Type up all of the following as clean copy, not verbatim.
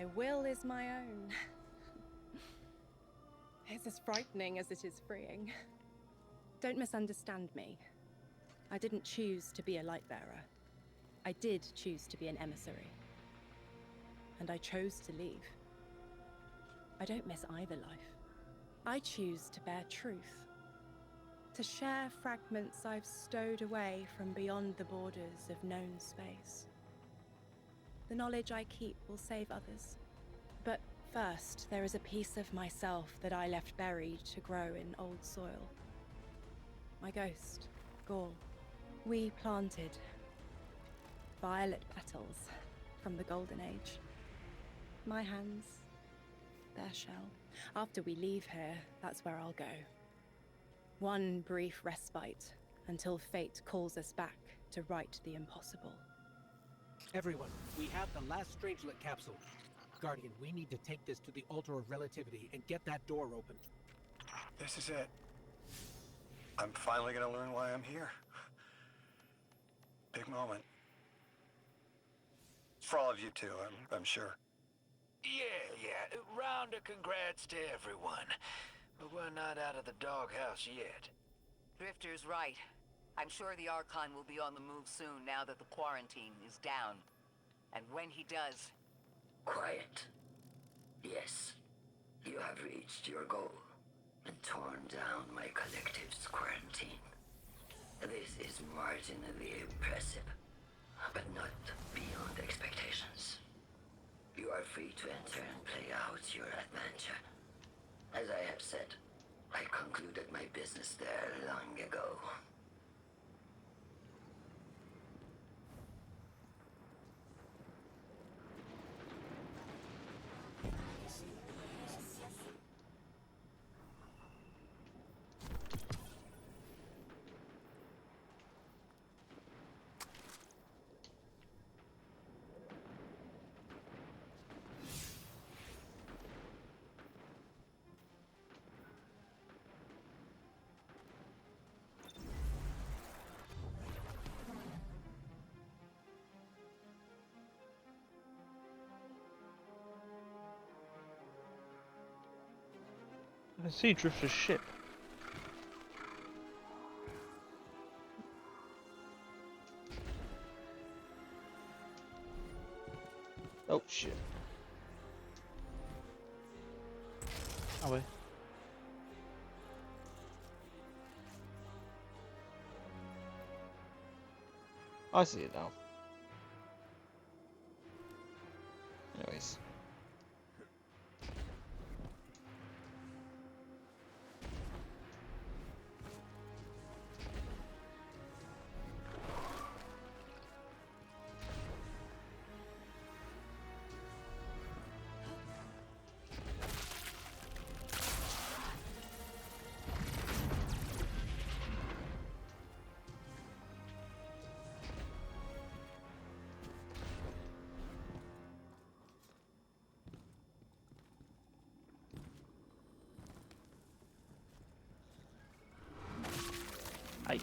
My will is my own. It's as frightening as it is freeing. Don't misunderstand me. I didn't choose to be a light bearer. I did choose to be an emissary. And I chose to leave. I don't miss either life. I choose to bear truth. To share fragments I've stowed away from beyond the borders of known space. The knowledge I keep will save others. But first, there is a piece of myself that I left buried to grow in old soil. My ghost, Gaul. We planted violet petals from the Golden Age. My hands, their shell. After we leave here, that's where I'll go. One brief respite until fate calls us back to right the impossible. Everyone, we have the last Strangelet capsule. Guardian, we need to take this to the Altar of Relativity and get that door open. This is it. I'm finally gonna learn why I'm here. Big moment. For all of you too, I'm sure. Yeah. Round of congrats to everyone. But we're not out of the doghouse yet. Drifter's right. I'm sure the Archon will be on the move soon now that the quarantine is down. And when he does... Quiet. Yes, you have reached your goal and torn down my collective's quarantine. This is marginally impressive, but not beyond expectations. You are free to enter and play out your adventure. As I have said, I concluded my business there long ago. I see Drifter's ship. Oh shit. Oh wait. I see it now. Anyways. Aye.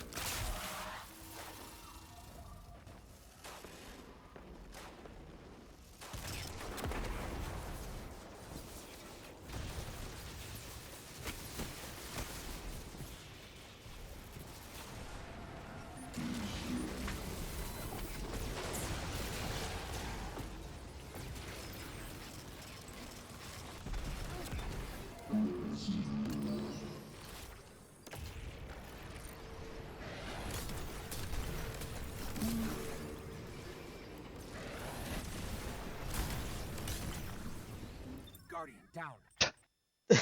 Guardian, down.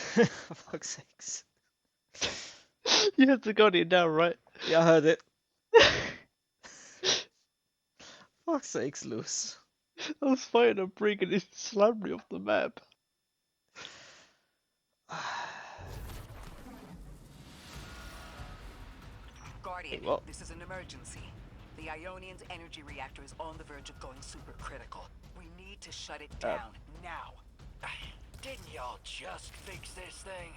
For fuck's sakes. You had the Guardian down, right? Yeah, I heard it. Fuck's sakes, Luz. I was fighting a brig and it slammed me off the map. Guardian, Hey, what? this is an emergency. The Ionian's energy reactor is on the verge of going supercritical. We need to shut it down, now. Didn't y'all just fix this thing?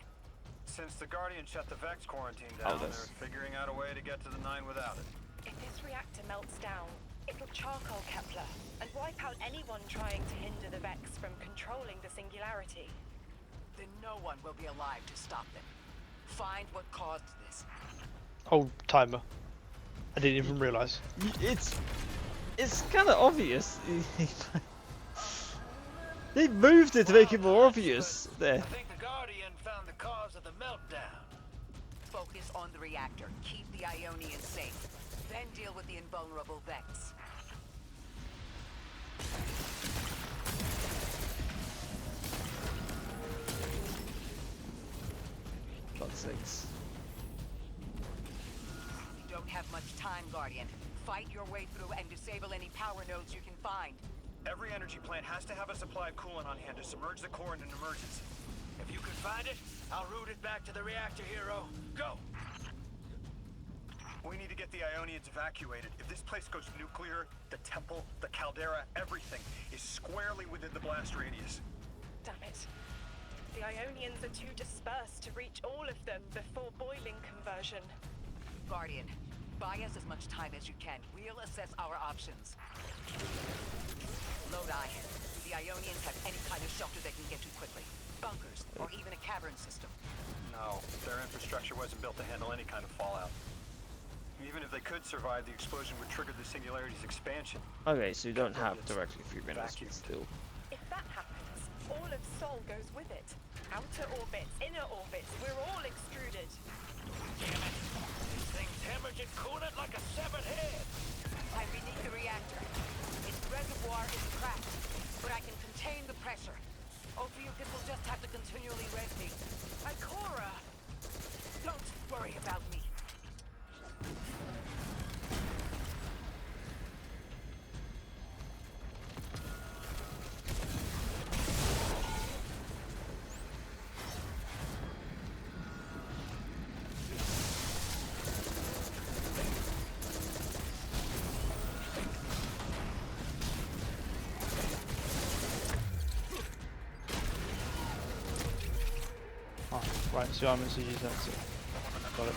Since the Guardian shut the Vex quarantine down, they're figuring out a way to get to the 9 without it. If this reactor melts down, It'll charcoal Kepler and wipe out anyone trying to hinder the Vex from controlling the singularity. Then no one will be alive to stop them. Find what caused this. Oh, timer. I didn't even realize. It's kind of obvious. They moved it to make it more obvious there. I think the Guardian found the cause of the meltdown. Focus on the reactor. Keep the Ionians safe. Then deal with the invulnerable Vex. Fuck's sakes. You don't have much time, Guardian. Fight your way through and disable any power nodes you can find. Every energy plant has to have a supply of coolant on hand to submerge the core in an emergency. If you can find it, I'll route it back to the reactor, Hero. Go! We need to get the Ionians evacuated. If this place goes nuclear, the temple, the caldera, everything is squarely within the blast radius. Damn it. The Ionians are too dispersed to reach all of them before boiling conversion. Guardian, buy us as much time as you can. We'll assess our options. Lodi, do the Ionians have any kind of shelter they can get to quickly? Bunkers, or even a cavern system? No, their infrastructure wasn't built to handle any kind of fallout. Even if they could survive, the explosion would trigger the singularity's expansion. Okay, so you don't have directly 3 minutes, but still. If that happens, all of Sol goes with it. Outer orbits, inner orbits, we're all extruded. Damn it! This thing's hemorrhaging coolant like a severed head! I'm beneath the reactor. Its reservoir is cracked, but I can contain the pressure. Ophiuchus will just have to continually res me. Ikora! Don't worry about me. Oh, right, so our message is that's it. Got it.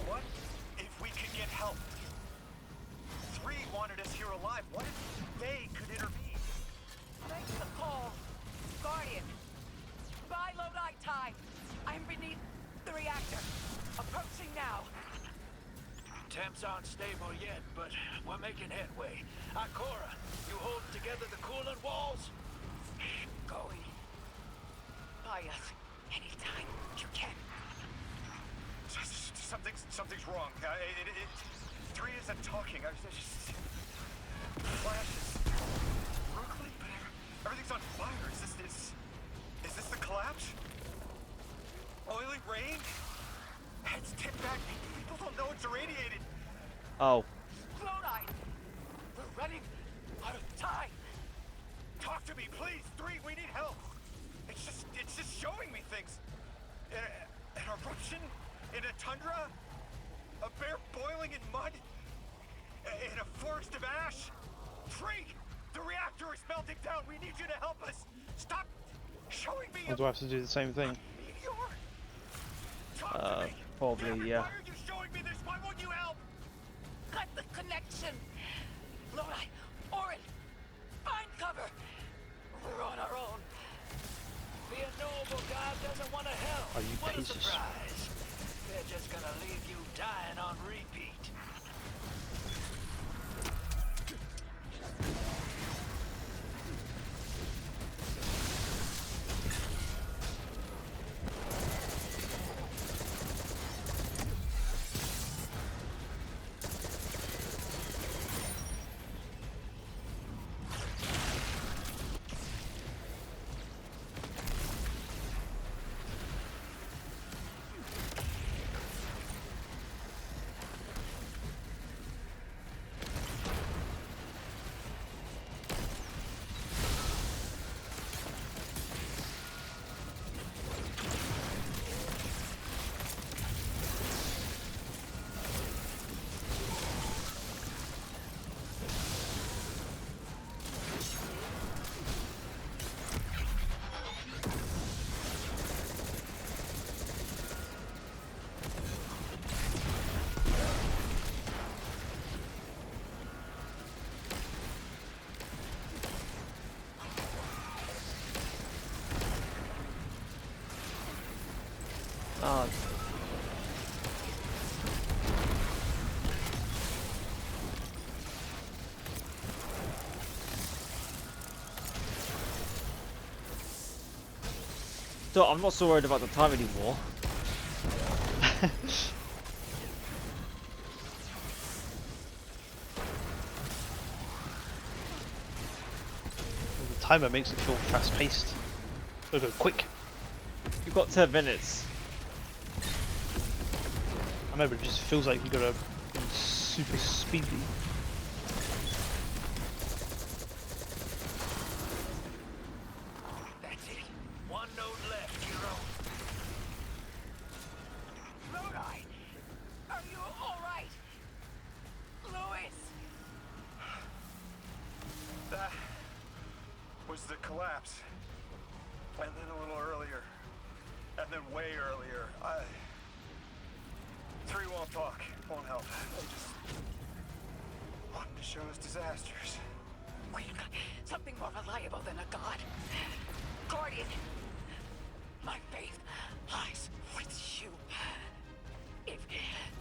What if we could get help? 3 wanted us here alive. What if they could intervene? Thanks for the call. Guardian, buy Lodi time. I'm beneath the reactor. Approaching now. Temps aren't stable yet, but we're making headway. Ikora, you holding together the coolant walls? Going. Buy us anytime you can. Something's wrong. 3 isn't talking. Just flashes. Brooklyn, but everything's on fire. Is this the collapse? Oily rain? Heads tipped back. People don't know it's irradiated. Oh. Lodi, we're running out of time. Talk to me, please. 3, we need help. It's just showing me things. An eruption in a tundra, a bear boiling in mud, in a forest of ash. 3, the reactor is melting down. We need you to help us. Stop showing me. Or do I have to do the same thing? Probably, yeah. Why are you showing me this? Why won't you help? Cut the connection. Lodi, Orin, find cover. We're on our own. The unknowable god doesn't want to help. Oh, you What a piece of surprise. They're just gonna leave you dying on repeat. Oh, so I'm not so worried about the time anymore. the timer makes it feel fast-paced. It'll go quick. You've got 10 minutes. I know, but it just feels like you gotta be super speedy. That's it. One node left, hero. Lodi! Are you alright? Louis! That was the collapse. And then a little earlier. And then way earlier. Three won't talk, won't help. They just wanted to show us disasters. We've got something more reliable than a god. Guardian! My faith lies with you. If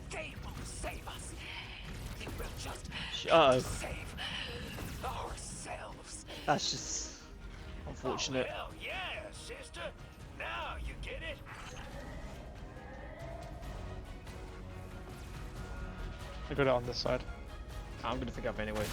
they won't save us, then we'll just Uh-oh. save ourselves. That's just unfortunate. Oh, hell yeah, sister. Now you get it. I got it on this side. I'm gonna pick up anyway.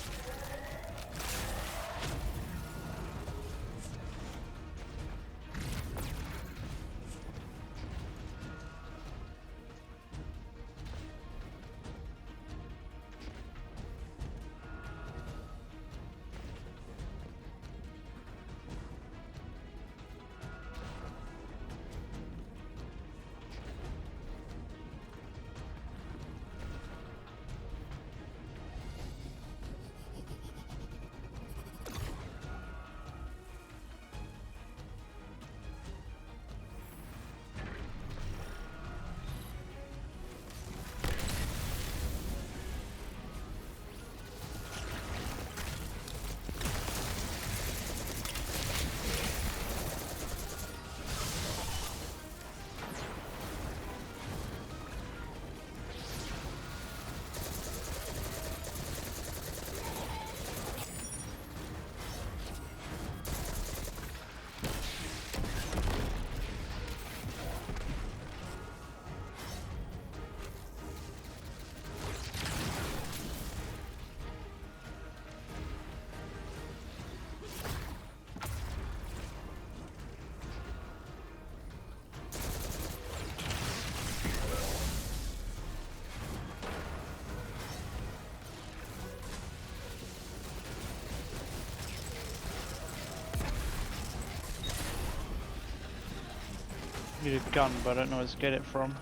Need a gun, but I don't know where to get it from.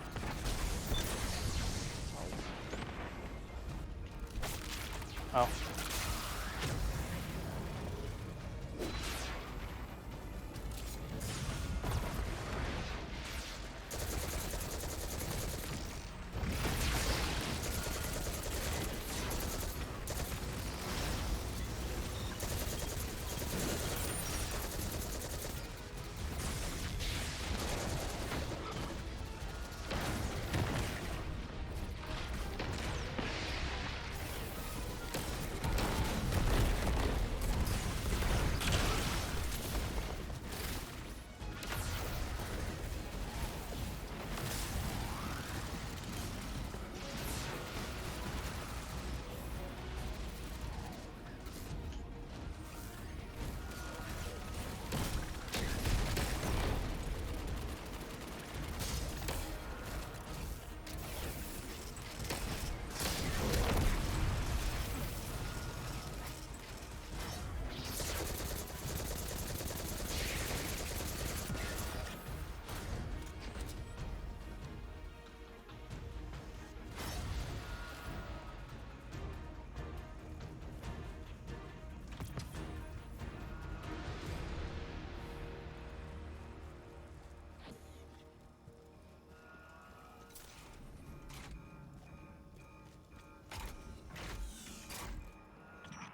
Oh.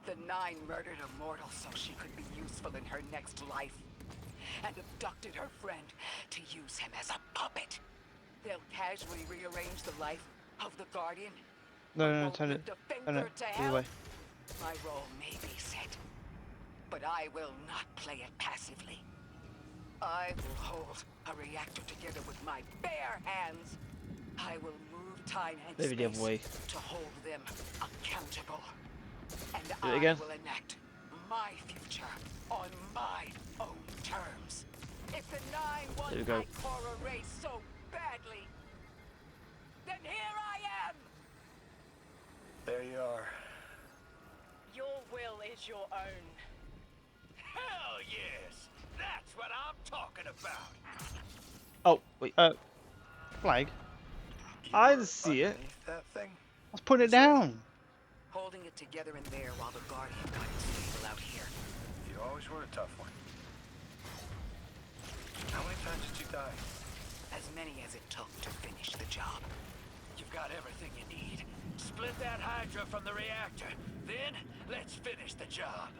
The Nine murdered a mortal so she could be useful in her next life. And abducted her friend to use him as a puppet. they'll casually rearrange the life of the Guardian? No, Or no, no, roll turn the it. Turn Defender it. to The hell? other way. My role may be set, but I will not play it passively. I will hold a reactor together with my bare hands. I will move time and Maybe the other way. space to hold them accountable. And Do it I again. will enact my future on my own terms. If the 9 There we want go. my Cora race so badly, then here I am! There you are. Your will is your own. Hell yes! That's what I'm talking about! Oh, wait. Flag. You I were see it. underneath that thing? Let's put it Is that- down. Holding it together in there while the Guardian got it stable out here. You always were a tough one. How many times did you die? As many as it took to finish the job. You've got everything you need. Split that Hydra from the reactor. Then, let's finish the job.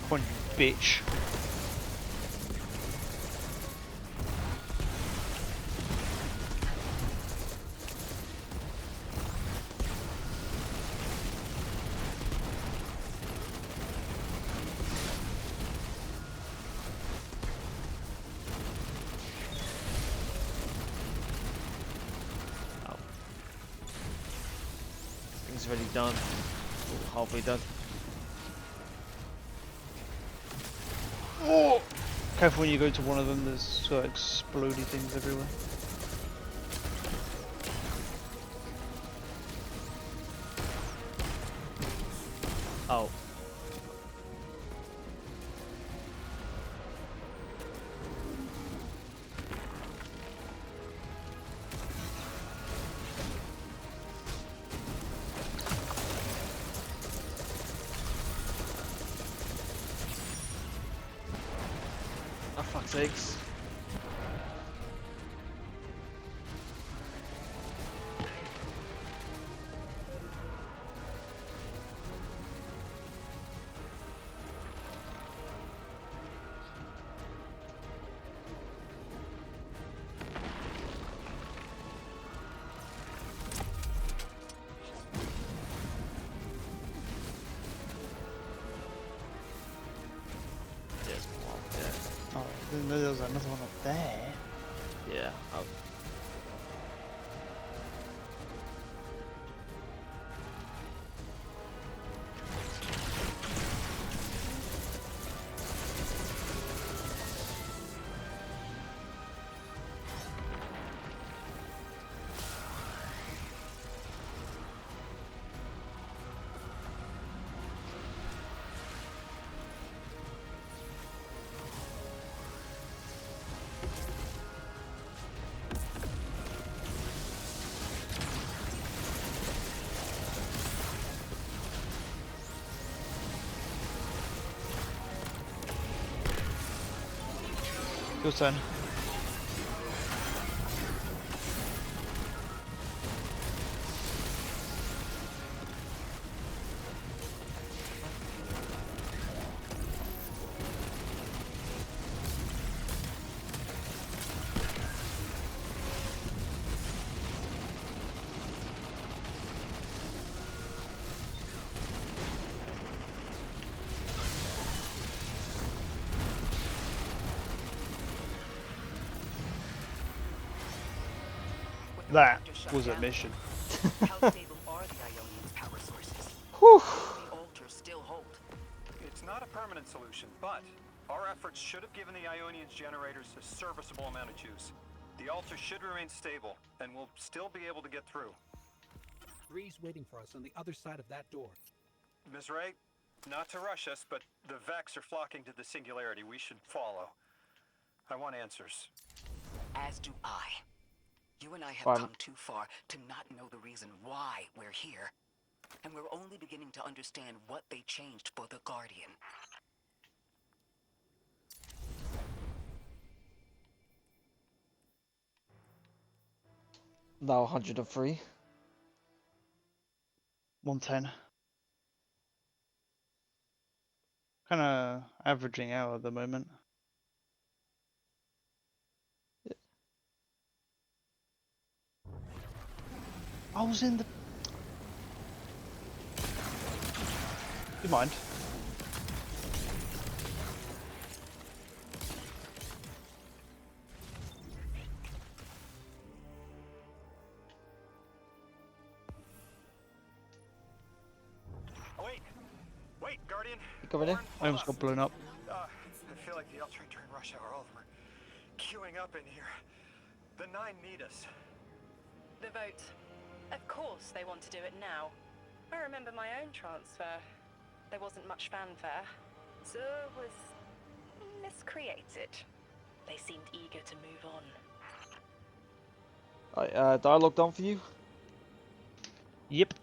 Come on, you bitch. Thing's already done. Ooh, halfway done. Oh! Careful when you go to one of them, there's sort of explodey things everywhere. Oh. Oh, fuck's sakes. There's one up there. Oh, I didn't know there was another one up there. Yeah. Oh. Your turn. With the That reactor shut was a down, mission. how stable are the Ionian's power sources? Whew. The altars still hold. It's not a permanent solution, but our efforts should have given the Ionians generators a serviceable amount of juice. The altar should remain stable, and we'll still be able to get through. Three's waiting for us on the other side of that door. Ms. Ray, not to rush us, but the Vex are flocking to the Singularity. We should follow. I want answers. As do I. You and I have Fine. come too far to not know the reason why we're here. And we're only beginning to understand what they changed for the Guardian. Now 103. 110. Kind of averaging out at the moment. I was in the... You mind? Wait, Guardian. You got ready? Warren, I almost got blown up. I feel like the Ultra during rush hour, all of them are queuing up in here. The 9 need us. The vote. Of course they want to do it now. I remember my own transfer. There wasn't much fanfare. So it was miscreated. They seemed eager to move on. Alright, dialogue done for you? Yep.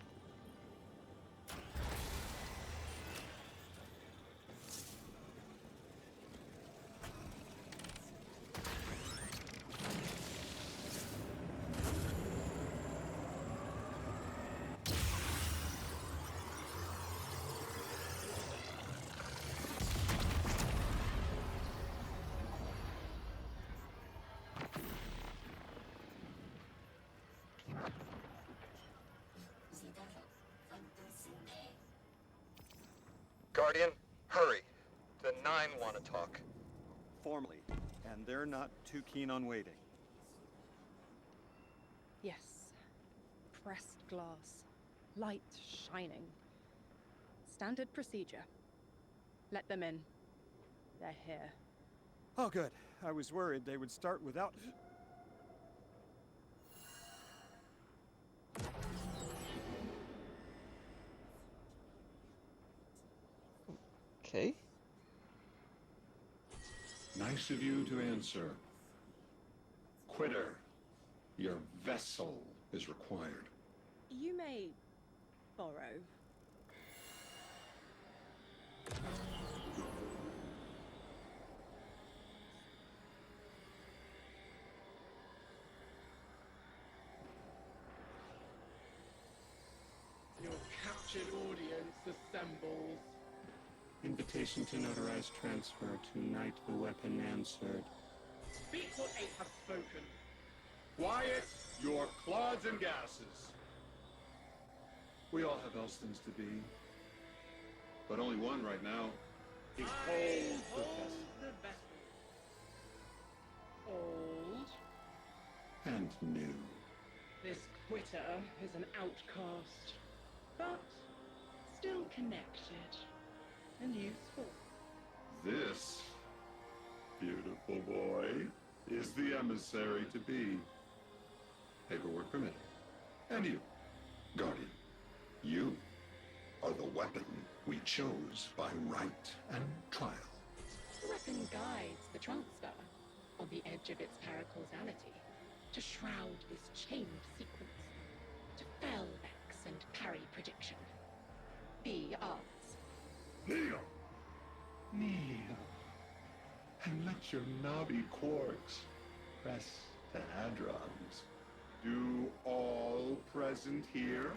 Guardian, hurry. The 9 want to talk. Formally, and they're not too keen on waiting. Yes. Pressed glass. Light shining. Standard procedure. Let them in. They're here. Oh, good. I was worried they would start without... Okay. Nice of you to answer. Quitter, your vessel is required. You may borrow. Your captured audience assembles. Invitation to notarize transfer. Tonight the weapon answered. Speak what eight have spoken. Quiet your clods and gases. We all have else things to be. But only one right now. Behold the vessel. Old. And new. This quitter is an outcast, but still connected and useful. This beautiful boy is the emissary to be. Paperwork permitted. And you, Guardian, you are the weapon we chose by right and trial. The weapon guides the transfer on the edge of its paracausality to shroud this chained sequence, to fell Vex and parry prediction. Be ours. Kneel! Kneel. And let your knobby quarks press the hadrons. Do all present here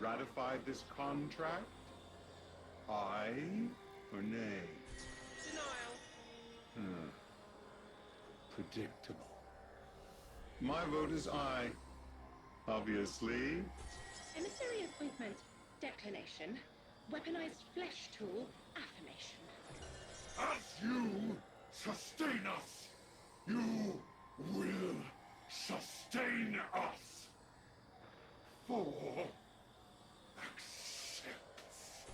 ratify this contract? Aye or nay? Denial. Predictable. My vote is aye. Obviously. Emissary appointment, declination. Weaponized flesh tool, affirmation. As you sustain us, you will sustain us. For accepts.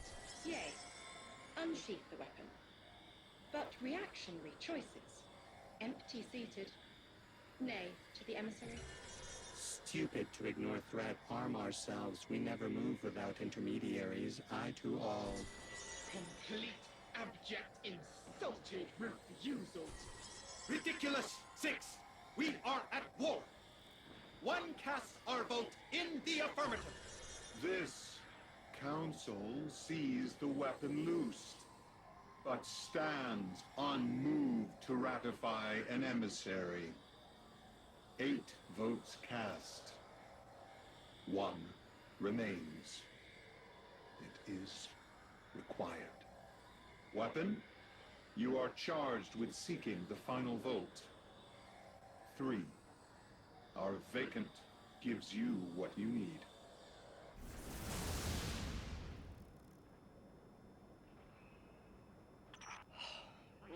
Yea, unsheath the weapon. But reactionary choices. Empty-seated. Nay to the emissary. Stupid to ignore threat, arm ourselves. We never move without intermediaries. Eye to all. Complete, abject, insulted refusal. Ridiculous! 6! We are at war! One casts our vote in the affirmative. This council sees the weapon loosed, but stands unmoved to ratify an emissary. 8 votes cast. One remains. It is required. Weapon, you are charged with seeking the final vote. 3. Our vacant gives you what you need.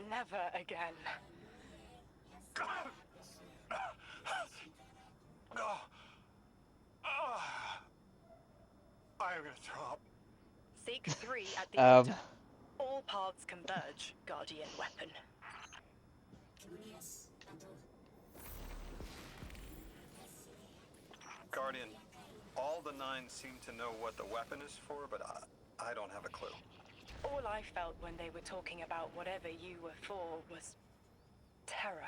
Never again. I am gonna throw up. Seek 3 at the altar. All paths converge, Guardian weapon. Guardian, all the 9 seem to know what the weapon is for, but I don't have a clue. All I felt when they were talking about whatever you were for was terror.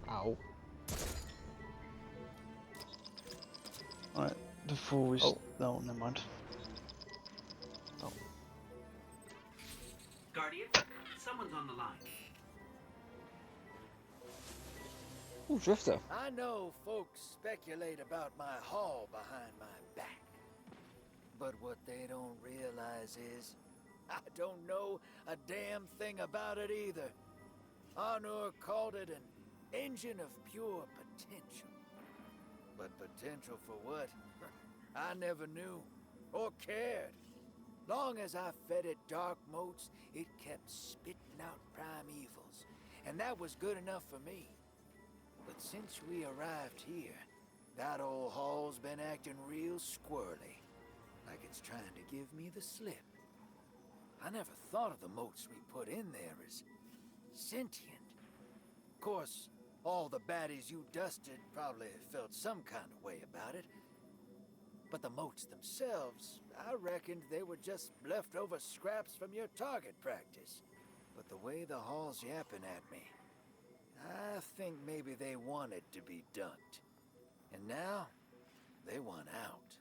Ow. Right, before we... No, never mind. Oh. Guardian, someone's on the line. Ooh, Drifter. I know folks speculate about my haul behind my back. But what they don't realize is, I don't know a damn thing about it either. Arnor called it an engine of pure potential. But potential for what? I never knew, or cared. Long as I fed it dark motes, it kept spitting out primevals. And that was good enough for me. But since we arrived here, that old hall's been acting real squirrely. Like it's trying to give me the slip. I never thought of the motes we put in there as sentient. Of course, all the baddies you dusted probably felt some kind of way about it. But the motes themselves, I reckoned they were just leftover scraps from your target practice. But the way the hall's yapping at me, I think maybe they wanted to be dunked. And now, they want out.